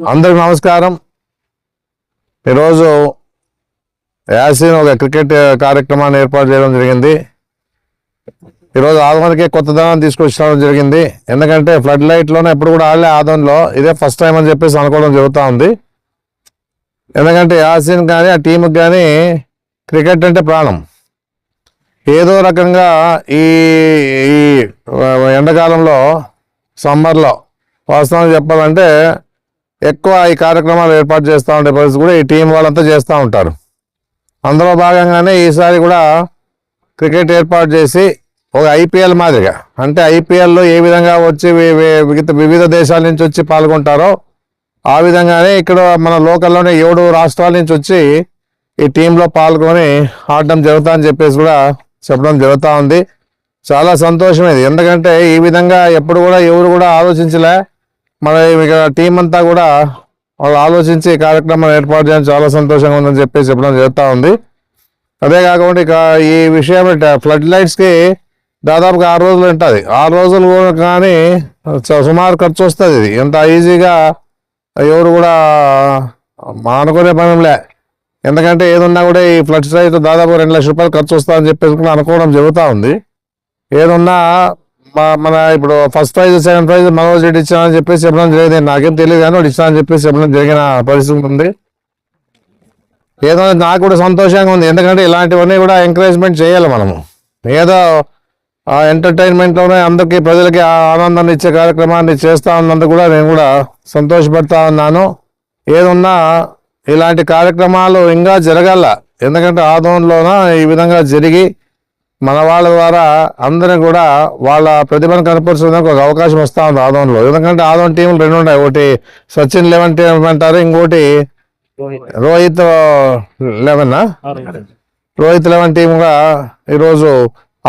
అందరికి నమస్కారం. ఈరోజు యాసిన్ ఒక క్రికెట్ కార్యక్రమాన్ని ఏర్పాటు చేయడం జరిగింది. ఈరోజు ఆదోన్కే కొత్తదనం తీసుకొచ్చడం జరిగింది. ఎందుకంటే ఫ్లడ్ లైట్లోనే ఎప్పుడు కూడా ఆడలే ఆదోన్లో, ఇదే ఫస్ట్ టైం అని చెప్పేసి అనుకోవడం జరుగుతూ ఉంది. ఎందుకంటే యాసిన్ కానీ ఆ టీంకి కానీ క్రికెట్ అంటే ప్రాణం. ఏదో రకంగా ఈ ఎండాకాలంలో సమ్మర్లో వాస్తవంగా చెప్పాలంటే ఎక్కువ ఈ కార్యక్రమాలు ఏర్పాటు చేస్తూ ఉండే పరిస్థితి కూడా ఈ టీం వాళ్ళంతా చేస్తూ ఉంటారు. అందులో భాగంగానే ఈసారి కూడా క్రికెట్ ఏర్పాటు చేసి ఒక ఐపీఎల్ మాదిరిగా, అంటే ఐపీఎల్లో ఏ విధంగా వచ్చి వివిధ దేశాల నుంచి వచ్చి పాల్గొంటారో ఆ విధంగానే ఇక్కడ మన లోకల్లోనే 7 రాష్ట్రాల నుంచి వచ్చి ఈ టీంలో పాల్గొని ఆడడం జరుగుతుందని చెప్పేసి కూడా చెప్పడం జరుగుతూ ఉంది. చాలా సంతోషం ఇది. ఎందుకంటే ఈ విధంగా ఎప్పుడు కూడా ఎవరు కూడా ఆలోచించలే. మన ఇక్కడ టీం అంతా కూడా వాళ్ళు ఆలోచించి కార్యక్రమం ఏర్పాటు చేయడం చాలా సంతోషంగా ఉందని చెప్పేసి చెప్పడం జరుగుతూ ఉంది. అదే కాకుండా ఇక ఈ విషయం ఫ్లడ్ లైట్స్కి దాదాపుగా 6 రోజులు ఉంటుంది. 6 రోజులు కానీ సుమారు ఖర్చు వస్తుంది. ఇది ఎంత ఈజీగా ఎవరు కూడా అనుకునే పనిలే. ఎందుకంటే ఏదున్నా కూడా ఈ ఫ్లడ్స్ అయితే దాదాపు 2 లక్షల రూపాయలు ఖర్చు వస్తుందని చెప్పేసి కూడా అనుకోవడం జరుగుతూ ఉంది. ఏదున్నా మన ఇప్పుడు first prize second prize Manoj Reddy ఇచ్చానని చెప్పేసి చెప్పడం జరిగింది. నాకేం తెలియదు కానీ వాడు ఇచ్చానని చెప్పేసి చెప్పడం జరిగిన పరిస్థితి ఉంది. ఏదో నాకు కూడా సంతోషంగా ఉంది. ఎందుకంటే ఇలాంటివన్నీ కూడా ఎంకరేజ్మెంట్ చేయాలి మనము. ఏదో ఎంటర్టైన్మెంట్లోనే అందరికీ ప్రజలకి ఆనందాన్ని ఇచ్చే కార్యక్రమాన్ని చేస్తూ ఉన్నందుకు కూడా నేను కూడా సంతోషపడతా ఉన్నాను. ఏదున్నా ఇలాంటి కార్యక్రమాలు ఇంకా జరగాల. ఎందుకంటే ఆదోన్లోన ఈ విధంగా జరిగి మన వాళ్ళ ద్వారా అందరూ కూడా వాళ్ళ ప్రతిభను కనపరచడానికి ఒక అవకాశం వస్తూ ఉంది ఆదోన్లో. ఎందుకంటే ఆదోన్ టీంలు 2 ఉన్నాయి. ఒకటి సచిన్ 11 టీం అంటారు, ఇంకోటి రోహిత్ 11 టీంగా ఈరోజు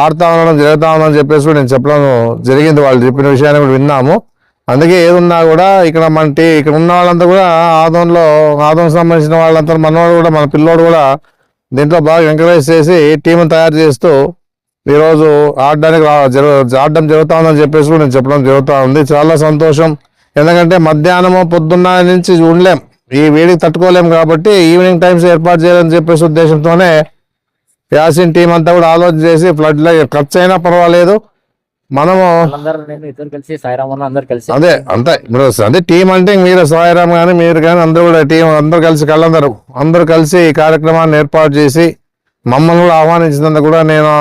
ఆడుతూ ఉండడం జరుగుతూ ఉందని చెప్పేసి కూడా నేను చెప్పడం జరిగింది. వాళ్ళు చెప్పిన విషయాన్ని కూడా విన్నాము. అందుకే ఏదున్నా కూడా ఇక్కడ ఇక్కడ ఉన్న వాళ్ళంతా కూడా ఆదోన్ సంబంధించిన వాళ్ళంతా మనవాడు కూడా మన పిల్లోడు కూడా దీంట్లో బాగా ఎంకరేజ్ చేసి టీంను తయారు చేస్తూ ఈరోజు ఆడడం జరుగుతూ ఉందని చెప్పేసి కూడా నేను చెప్పడం జరుగుతూ ఉంది. చాలా సంతోషం. ఎందుకంటే మధ్యాహ్నము పొద్దున్న నుంచి ఉండలేం, ఈ వేడికి తట్టుకోలేం. కాబట్టి ఈవినింగ్ టైమ్స్ ఏర్పాటు చేయాలని చెప్పేసి ఉద్దేశంతోనే యాసిన్ టీం అంతా కూడా ఆలోచన చేసి ఫ్లడ్ ఖర్చు అయినా పర్వాలేదు మనము అదే అంతే. ఇప్పుడు అదే టీం అంటే మీరు సాయిరామ్ కానీ మీరు కానీ అందరూ కూడా టీం అందరూ కలిసి ఈ కార్యక్రమాన్ని ఏర్పాటు చేసి మమ్మల్ని కూడా ఆహ్వానించినందుకు కూడా నేను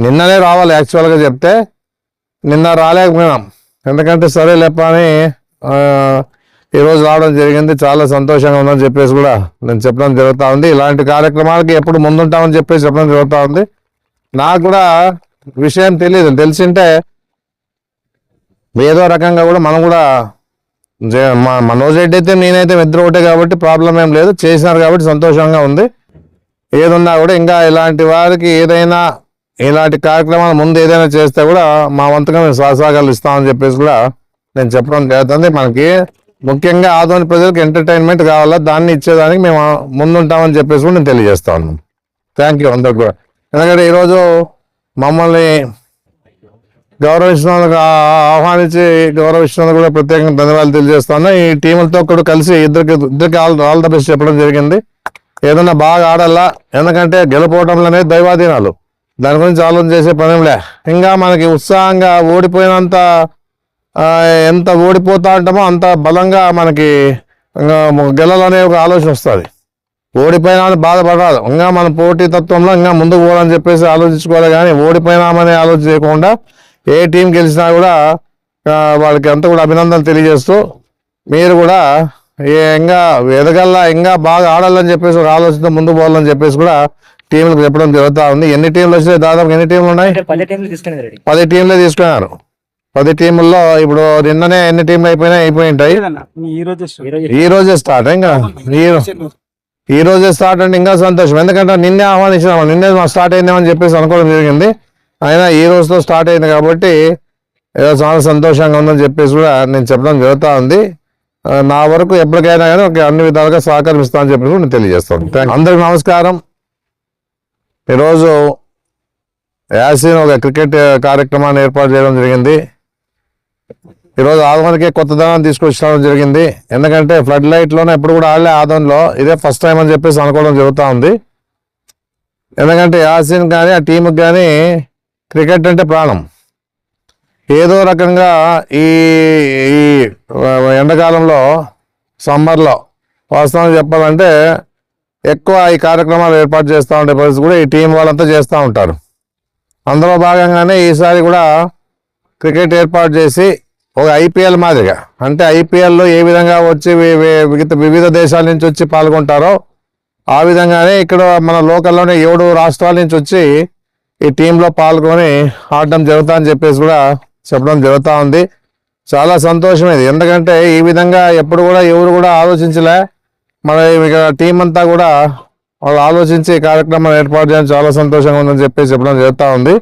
నిన్ననే రావాలి యాక్చువల్గా చెప్తే, నిన్న రాలేకపోయినాం. ఎందుకంటే సరే లేప అని ఈరోజు రావడం జరిగింది. చాలా సంతోషంగా ఉందని చెప్పేసి కూడా నేను చెప్పడం జరుగుతూ ఉంది. ఇలాంటి కార్యక్రమాలకి ఎప్పుడు ముందుంటామని చెప్పేసి చెప్పడం జరుగుతూ ఉంది. నాకు కూడా విషయం తెలిసింటే ఏదో రకంగా కూడా మనం కూడా మనోజ్ రెడ్డి అయితే నేనైతే ఇద్దరు ఒకటే కాబట్టి ప్రాబ్లం ఏం లేదు. చేసినారు కాబట్టి సంతోషంగా ఉంది. ఏదున్నా కూడా ఇంకా ఇలాంటి వారికి ఏదైనా ఇలాంటి కార్యక్రమాలు ముందు ఏదైనా చేస్తే కూడా మా వంతుగా మేము సహసాగాలు ఇస్తామని చెప్పేసి కూడా నేను చెప్పడం జరుగుతుంది. మనకి ముఖ్యంగా ఆదోని ప్రజలకు ఎంటర్టైన్మెంట్ కావాలా, దాన్ని ఇచ్చేదానికి మేము ముందుంటామని చెప్పేసి కూడా నేను తెలియజేస్తా ఉన్నాను. థ్యాంక్ యూ అందరికి కూడా. ఎందుకంటే ఈరోజు మమ్మల్ని గౌరవించినందుకు ఆహ్వానించి గౌరవించినందుకు కూడా ప్రత్యేకంగా ధన్యవాదాలు తెలియజేస్తాను. ఈ టీములతో కూడా కలిసి ఇద్దరికి ఆల్ ద బెస్ట్ చెప్పడం జరిగింది. ఏదన్నా బాగా ఆడాలా, ఎందుకంటే గెలుపోవటంలోనే దైవాధీనాలు, దాని గురించి ఆలోచన చేసే పనిలే. ఇంకా మనకి ఉత్సాహంగా ఓడిపోయినంత ఎంత ఓడిపోతా ఉంటామో అంత బలంగా మనకి గెలాలనే ఒక ఆలోచన వస్తుంది. ఓడిపోయినా బాధపడాలి, ఇంకా మన పోటీ తత్వంలో ఇంకా ముందుకు పోవాలని చెప్పేసి ఆలోచించుకోవాలి. కానీ ఓడిపోయినామని ఆలోచన చేయకుండా ఏ టీం గెలిచినా కూడా వాళ్ళకి అంతా కూడా అభినందనలు తెలియజేస్తూ మీరు కూడా ఇంకా ఎదగల్లా, ఇంకా బాగా ఆడాలని చెప్పేసి ఒక ఆలోచనతో ముందుకు పోవాలని చెప్పేసి కూడా టీంలకు చెప్పడం జరుగుతూ ఉంది. ఎన్ని టీంలు వచ్చినాయి? దాదాపు ఎన్ని టీంలు ఉన్నాయి? 10 టీంలే తీసుకున్నారు. 10 టీముల్లో ఇప్పుడు నిన్ననే ఎన్ని టీంలు అయిపోయి ఉంటాయి. ఈ రోజే స్టార్ట్. ఇంకా ఈ రోజే స్టార్ట్ అంటే ఇంకా సంతోషం. ఎందుకంటే నిన్నే ఆహ్వానించినాము, నిన్నే స్టార్ట్ అయిందేమని చెప్పేసి అనుకోవడం జరిగింది. అయినా ఈ రోజుతో స్టార్ట్ అయింది కాబట్టి ఏదో చాలా సంతోషంగా ఉందని చెప్పేసి కూడా నేను చెప్పడం జరుగుతూ ఉంది. నా వరకు ఎప్పటికైనా కానీ అన్ని విధాలుగా సహకరిస్తానని చెప్పేసి కూడా నేను తెలియజేస్తాను. అందరికి నమస్కారం. ఈరోజు యాసిన్ ఒక క్రికెట్ కార్యక్రమాన్ని ఏర్పాటు చేయడం జరిగింది. ఈరోజు ఆదోన్కే కొత్తదనం తీసుకొచ్చడం జరిగింది. ఎందుకంటే ఫ్లడ్ లైట్లోనే ఎప్పుడు కూడా ఆడలే ఆదోన్లో, ఇదే ఫస్ట్ టైం అని చెప్పేసి అనుకోవడం జరుగుతూ ఉంది. ఎందుకంటే యాసిన్ కానీ ఆ టీంకి కానీ క్రికెట్ అంటే ప్రాణం. ఏదో రకంగా ఈ ఈ ఎండాకాలంలో సమ్మర్లో వాస్తవం చెప్పాలంటే ఎక్కువ ఈ కార్యక్రమాలు ఏర్పాటు చేస్తూ ఉండే పరిస్థితి కూడా ఈ టీం వాళ్ళంతా చేస్తూ ఉంటారు. అందులో భాగంగానే ఈసారి కూడా క్రికెట్ ఏర్పాటు చేసి ఒక ఐపీఎల్ మాదిరిగా, అంటే ఐపీఎల్లో ఏ విధంగా వచ్చి వివిధ దేశాల నుంచి వచ్చి పాల్గొంటారో ఆ విధంగానే ఇక్కడ మన లోకల్లోనే 7 రాష్ట్రాల నుంచి వచ్చి ఈ టీంలో పాల్గొని ఆడడం జరుగుతా అని చెప్పేసి కూడా చెప్పడం జరుగుతూ ఉంది. చాలా సంతోషం ఇది. ఎందుకంటే ఈ విధంగా ఎప్పుడు కూడా ఎవరు కూడా ఆలోచించలే. మన ఇక్కడ టీం అంతా కూడా వాళ్ళు ఆలోచించి కార్యక్రమం ఏర్పాటు చేయడం చాలా సంతోషంగా ఉందని చెప్పేసి చెప్పడం జరుగుతూ ఉంది.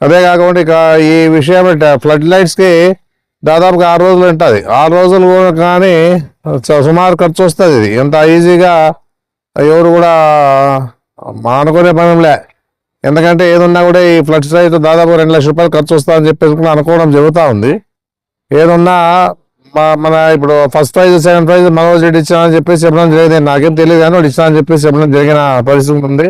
అదే కాకుండా ఇక ఈ విషయం ఫ్లడ్ లైట్స్కి దాదాపుగా 6 రోజులు ఉంటుంది. 6 రోజులు కానీ సుమారు ఖర్చు వస్తుంది. ఇది ఎంత ఈజీగా ఎవరు కూడా అనుకునే పనిలే. ఎందుకంటే ఏదున్నా కూడా ఈ ఫ్లడ్స్ అయితే దాదాపు 2 లక్షల రూపాయలు ఖర్చు వస్తుందని చెప్పేసి కూడా అనుకోవడం జరుగుతూ ఉంది. ఏదున్నా మన ఇప్పుడు first prize second prize Manoj Reddy ఇచ్చానని చెప్పేసి చెప్పడం జరిగింది. నాకేం తెలియదు కానీ వాడు ఇచ్చానని చెప్పేసి చెప్పడం జరిగిన పరిస్థితి ఉంది.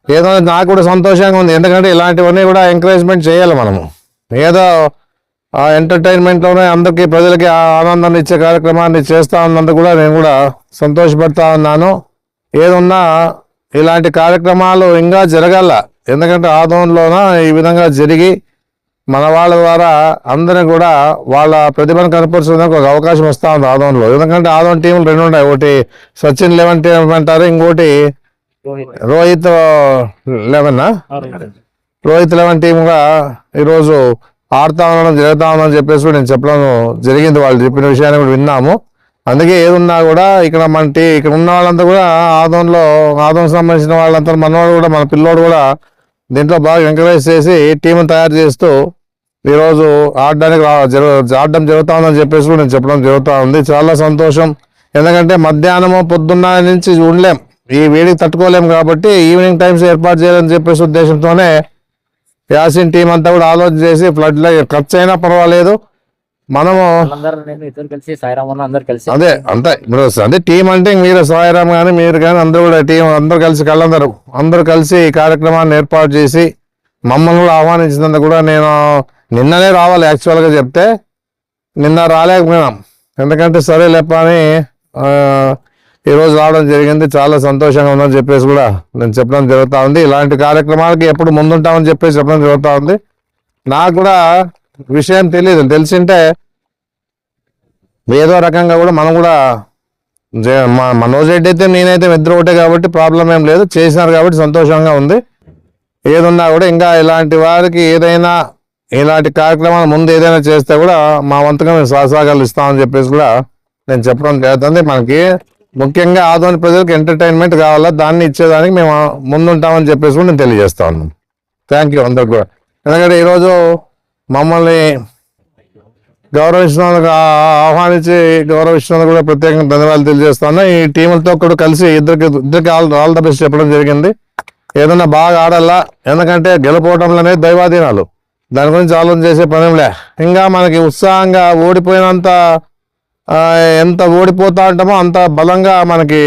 ఏదో నాకు కూడా సంతోషంగా ఉంది. ఎందుకంటే ఇలాంటివన్నీ కూడా ఎంకరేజ్మెంట్ చేయాలి మనము. ఏదో ఎంటర్టైన్మెంట్లోనే అందరికీ ప్రజలకి ఆనందాన్ని ఇచ్చే కార్యక్రమాన్ని చేస్తూ ఉన్నందుకు కూడా నేను కూడా సంతోషపడతా ఉన్నాను. ఏదున్నా ఇలాంటి కార్యక్రమాలు ఇంకా జరగాల. ఎందుకంటే ఆదోన్లోన ఈ విధంగా జరిగి మన వాళ్ళ ద్వారా అందరినీ కూడా వాళ్ళ ప్రతిభను కనపరచడానికి ఒక అవకాశం వస్తూ ఉంది ఆదోన్లో. ఎందుకంటే ఆదోన్ టీంలు 2 ఉన్నాయి. ఒకటి సచిన్ 11 టీం అంటారు, ఇంకోటి రోహిత్ 11 టీంగా ఈరోజు ఆడుతా ఉండడం జరుగుతూ ఉందని చెప్పేసి కూడా నేను చెప్పడం జరిగింది. వాళ్ళు చెప్పిన విషయాన్ని కూడా విన్నాము. అందుకే ఏదున్నా కూడా ఇక్కడ మన ఇక్కడ ఉన్న వాళ్ళంతా కూడా ఆదోన్ సంబంధించిన వాళ్ళంతా మనవాడు కూడా మన పిల్లోడు కూడా దీంట్లో బాగా ఎంకరేజ్ చేసి టీంని తయారు చేస్తూ ఈరోజు ఆడడం జరుగుతూ ఉందని చెప్పేసి కూడా నేను చెప్పడం జరుగుతూ ఉంది. చాలా సంతోషం. ఎందుకంటే మధ్యాహ్నము పొద్దున్న నుంచి ఉండలేం, ఈ వేడికి తట్టుకోలేం. కాబట్టి ఈవినింగ్ టైమ్స్ ఏర్పాటు చేయాలని చెప్పేసి ఉద్దేశంతోనే యాసిన్ టీం అంతా కూడా ఆలోచన చేసి ఫ్లడ్ ఖర్చు అయినా పర్వాలేదు మనము అదే అంతే. ఇప్పుడు అదే టీం అంటే మీరు సాయిరామ్ కానీ మీరు కానీ అందరూ కూడా టీం అందరూ కలిసి ఈ కార్యక్రమాన్ని ఏర్పాటు చేసి మమ్మల్ని కూడా ఆహ్వానించినందుకు కూడా నేను నిన్ననే రావాలి యాక్చువల్గా చెప్తే, నిన్న రాలేకపోయినాం. ఎందుకంటే సరే లేప అని ఈరోజు రావడం జరిగింది. చాలా సంతోషంగా ఉందని చెప్పేసి కూడా నేను చెప్పడం జరుగుతూ ఉంది. ఇలాంటి కార్యక్రమాలకి ఎప్పుడు ముందుంటామని చెప్పేసి చెప్పడం జరుగుతూ ఉంది. నాకు కూడా విషయం తెలిసింటే ఏదో రకంగా కూడా మనం కూడా మనోజ్ రెడ్డి అయితే నేనైతే ఇద్దరు ఒకటే కాబట్టి ప్రాబ్లం ఏం లేదు. చేసినారు కాబట్టి సంతోషంగా ఉంది. ఏదున్నా కూడా ఇంకా ఇలాంటి వారికి ఏదైనా ఇలాంటి కార్యక్రమాలు ముందు ఏదైనా చేస్తే కూడా మా వంతుగా మేము సహసాగాలు ఇస్తామని చెప్పేసి కూడా నేను చెప్పడం జరుగుతుంది. మనకి ముఖ్యంగా ఆదోని ప్రజలకు ఎంటర్టైన్మెంట్ కావాలా, దాన్ని ఇచ్చేదానికి మేము ముందుంటామని చెప్పేసి కూడా నేను తెలియజేస్తా ఉన్నాను. థ్యాంక్ యూ అందరికి కూడా. ఎందుకంటే ఈరోజు మమ్మల్ని గౌరవించినందుకు ఆహ్వానించి గౌరవించినందుకు కూడా ప్రత్యేకంగా ధన్యవాదాలు తెలియజేస్తాను. ఈ టీములతో కూడా కలిసి ఇద్దరికి ఆల్ ద బెస్ట్ చెప్పడం జరిగింది. ఏదన్నా బాగా ఆడాలా, ఎందుకంటే గెలుపోవటంలోనే దైవాధీనాలు, దాని గురించి ఆలోచన చేసే పనిలే. ఇంకా మనకి ఉత్సాహంగా ఓడిపోయినంత ఎంత ఓడిపోతా ఉంటామో అంత బలంగా మనకి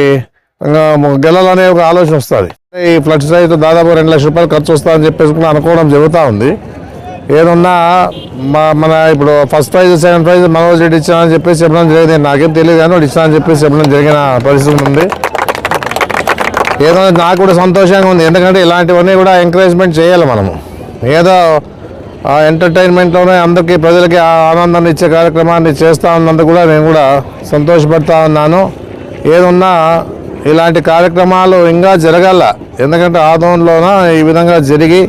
గెలాలనే ఒక ఆలోచన వస్తుంది. ఈ ఫ్లడ్స్ అయితే దాదాపు 2 లక్షల రూపాయలు ఖర్చు వస్తుందని చెప్పేసి కూడా అనుకోవడం జరుగుతూ ఉంది. ఏదున్నా మన ఇప్పుడు first prize second prize Manoj Reddy ఇచ్చానని చెప్పేసి చెప్పడం జరిగింది. నాకేం తెలియదు కానీ వాడు ఇచ్చానని చెప్పేసి చెప్పడం జరిగిన పరిస్థితి ఉంది. ఏదో నాకు కూడా సంతోషంగా ఉంది. ఎందుకంటే ఇలాంటివన్నీ కూడా ఎంకరేజ్మెంట్ చేయాలి మనము. ఏదో ఎంటర్టైన్మెంట్లోనే అందరికీ ప్రజలకి ఆనందాన్ని ఇచ్చే కార్యక్రమాన్ని చేస్తూ ఉన్నందుకు కూడా నేను కూడా సంతోషపడతా ఉన్నాను. ఏదున్నా ఇలాంటి కార్యక్రమాలు ఇంకా జరగాల. ఎందుకంటే ఆదోన్లోన ఈ విధంగా జరిగి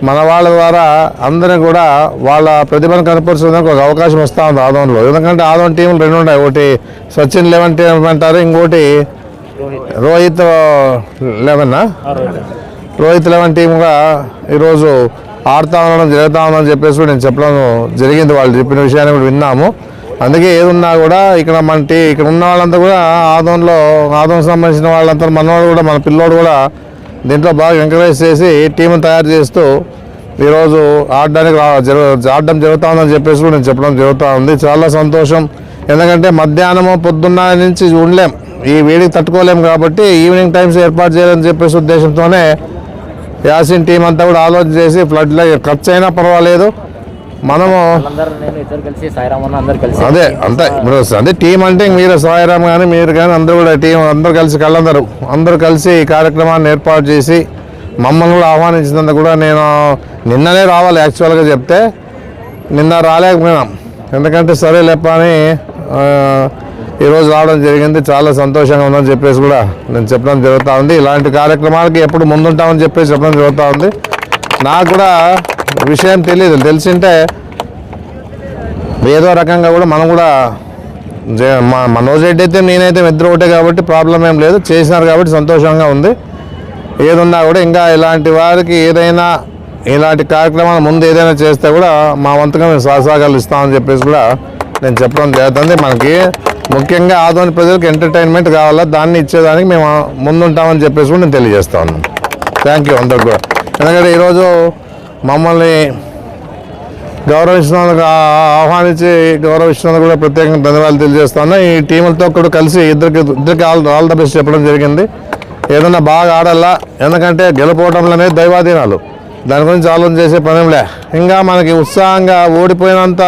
మన వాళ్ళ ద్వారా అందరినీ కూడా వాళ్ళ ప్రతిభను కనపరచడానికి ఒక అవకాశం వస్తూ ఉంది ఆదోన్లో. ఎందుకంటే ఆదోన్ టీంలు 2 ఉన్నాయి. ఒకటి సచిన్ 11 టీం అంటారు, ఇంకోటి రోహిత్ 11 టీంగా ఈరోజు ఆడుతూ ఉండడం జరుగుతూ ఉందని చెప్పేసి కూడా నేను చెప్పడం జరిగింది. వాళ్ళు చెప్పిన విషయాన్ని కూడా విన్నాము. అందుకే ఏదున్నా కూడా ఇక్కడ ఇక్కడ ఉన్న వాళ్ళంతా కూడా ఆదోన్ సంబంధించిన వాళ్ళంతా మనవాడు కూడా మన పిల్లోడు కూడా దీంట్లో బాగా ఎంకరేజ్ చేసి టీంని తయారు చేస్తూ ఈరోజు ఆడడం జరుగుతూ ఉందని చెప్పేసి కూడా నేను చెప్పడం జరుగుతూ ఉంది. చాలా సంతోషం. ఎందుకంటే మధ్యాహ్నము పొద్దున్న నుంచి ఉండలేం, ఈ వేడికి తట్టుకోలేం కాబట్టి ఈవినింగ్ టైమ్స్ ఏర్పాటు చేయాలని చెప్పేసి ఉద్దేశంతోనే యాసిన్ టీం అంతా కూడా ఆలోచన చేసి ఫ్లడ్లో ఖర్చు అయినా పర్వాలేదు మనము అదే అంతా ఇప్పుడు అదే టీం అంటే మీరు సాయిరామ్ కానీ మీరు కానీ అందరూ కూడా టీం అందరూ కలిసి అందరూ కలిసి ఈ కార్యక్రమాన్ని ఏర్పాటు చేసి మమ్మల్ని కూడా ఆహ్వానించినందుకు కూడా నేను నిన్ననే రావాలి యాక్చువల్గా చెప్తే, నిన్న రాలేకపోయినాం. ఎందుకంటే సరే లేప అని ఈరోజు రావడం జరిగింది. చాలా సంతోషంగా ఉందని చెప్పేసి కూడా నేను చెప్పడం జరుగుతూ ఉంది. ఇలాంటి కార్యక్రమాలకి ఎప్పుడు ముందుంటామని చెప్పేసి చెప్పడం జరుగుతూ ఉంది. నాకు కూడా విషయం తెలిసింటే ఏదో రకంగా కూడా మనం కూడా మనోజ్ రెడ్డి అయితే నేనైతే ఇద్దరు ఒకటే కాబట్టి ప్రాబ్లం ఏం లేదు, చేసినారు కాబట్టి సంతోషంగా ఉంది. ఏదున్నా కూడా ఇంకా ఇలాంటి వారికి ఏదైనా ఇలాంటి కార్యక్రమాలు ముందు ఏదైనా చేస్తే కూడా మా వంతుగా మేము సహసాగాలు ఇస్తామని చెప్పేసి కూడా నేను చెప్పడం జరుగుతుంది. మనకి ముఖ్యంగా ఆదోని ప్రజలకు ఎంటర్టైన్మెంట్ కావాలా, దాన్ని ఇచ్చేదానికి మేము ముందుంటామని చెప్పేసి కూడా నేను తెలియజేస్తా ఉన్నాను. థ్యాంక్ యూ అందరికి కూడా. ఎందుకంటే ఈరోజు మమ్మల్ని గౌరవించినందుకు ఆహ్వానించి గౌరవించినందుకు కూడా ప్రత్యేకంగా ధన్యవాదాలు తెలియజేస్తాను. ఈ టీములతో కూడా కలిసి ఇద్దరికి ఆల్ ద బెస్ట్ చెప్పడం జరిగింది. ఏదన్నా బాగా ఆడాలా, ఎందుకంటే గెలుపోవడంలోనే దైవాధీనాలు, దాని గురించి ఆలోచన చేసే పనేంలే. ఇంకా మనకి ఉత్సాహంగా ఓడిపోయినంత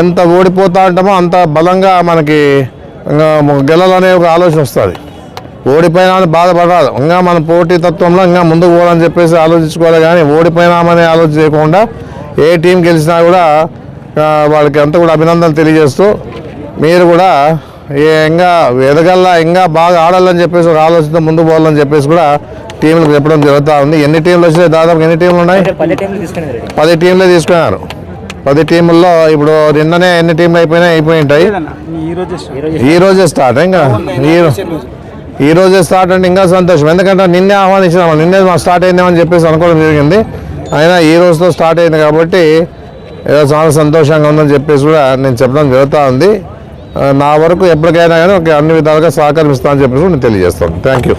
ఎంత ఓడిపోతా ఉంటామో అంత బలంగా మనకి గెలాలనే ఒక ఆలోచన వస్తుంది. ఓడిపోయినా అని బాధపడాలి, ఇంకా మన పోటీతత్వంలో ఇంకా ముందుకు పోవాలని చెప్పేసి ఆలోచించుకోవాలి. కానీ ఓడిపోయినామని ఆలోచన చేయకుండా ఏ టీం గెలిచినా కూడా వాళ్ళకి అంతా కూడా అభినందనలు తెలియజేస్తూ మీరు కూడా ఇంకా ఎదగల్లా ఇంకా బాగా ఆడాలని చెప్పేసి ఒక ఆలోచనతో ముందుకు పోవాలని చెప్పేసి కూడా టీంలకు చెప్పడం జరుగుతూ ఉంది. ఎన్ని టీంలు వచ్చినాయి? దాదాపు ఎన్ని టీంలు ఉన్నాయి? 10 టీంలే తీసుకున్నారు. 10 టీముల్లో ఇప్పుడు నిన్ననే ఎన్ని టీంలు అయిపోయి ఉంటాయి. ఈ రోజే స్టార్ట్, ఇంకా ఈ రోజే స్టార్ట్ అంటే ఇంకా సంతోషం. ఎందుకంటే నిన్నే ఆహ్వానించినాము, నిన్నే మాకు స్టార్ట్ అయిందేమని చెప్పేసి అనుకోవడం జరిగింది. అయినా ఈ రోజుతో స్టార్ట్ అయింది కాబట్టి ఏదో చాలా సంతోషంగా ఉందని చెప్పేసి కూడా నేను చెప్పడం జరుగుతూ ఉంది. నా వరకు ఎప్పటికైనా కానీ అన్ని విధాలుగా సహకరిస్తానని చెప్పేసి నేను తెలియజేస్తాను. Thank you.